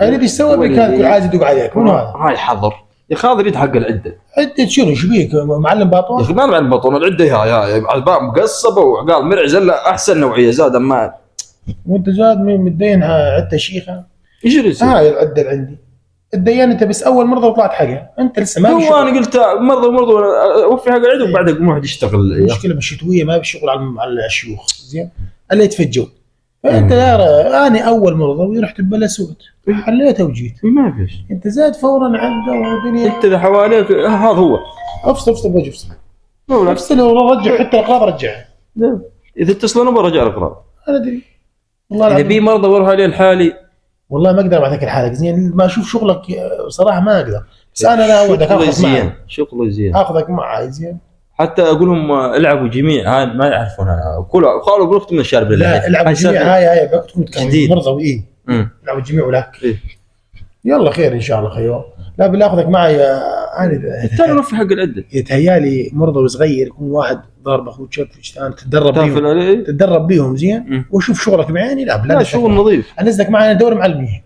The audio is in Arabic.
اللي بيسوي بك كل عايز يدق عليك من هذا. هاي حظر يا اخي، هذا يريد حق العده. عدة شنو ايش بيك معلم باطون؟ يا اخي ما معلم باطون، العده هاي الباب مقصبه، وقال مرعزله احسن نوعيه زاد ما. وانت زاد متدين عدة شيخه. ايش يصير؟ هاي العده اللي عندي الديان انت بس اول مرضى وطلعت حقها، انت لسه ما هو انا قلت مرضى اوفي حق العده وبعدها اقوم واحد يشتغل. المشكله بالشتويه ما بشغل على الشيوخ زين اللي يتفجوا. فانت يا انا اول مرضى ورحت ببلا سود حليته وجيت ما فيش. انت زاد فورا عنده ودنيا انت اذا حواليك هذا هو افصل وجه افصل ورجع حتى الاقراض رجعها. اذا اتصلنا برجع الاقراض. انا ادري والله اذا بي مرضى واروح عليه الحالي والله ما اقدر بعطيك الحالة زين ما اشوف شغلك صراحه ما اقدر. بس انا لا اودك اخذك معي. شغله زين اخذك معي زين. حتى اقول لهم العبوا جميع هاي ما يعرفونها قالوا قلت من الشارب. لا العبوا جميع هاي تكون مرضى وايه العبوا جميع ولك إيه؟ يلا خير ان شاء الله خير. لا بالله اخذك معي انا ترى في حق العده يتهيالي مرضى وصغير يكون واحد ضارب اخوه شف تتدرب بيهم زين وشوف شغلك بعيني. لا شغل نظيف. انزلك معي انا دوري معلمين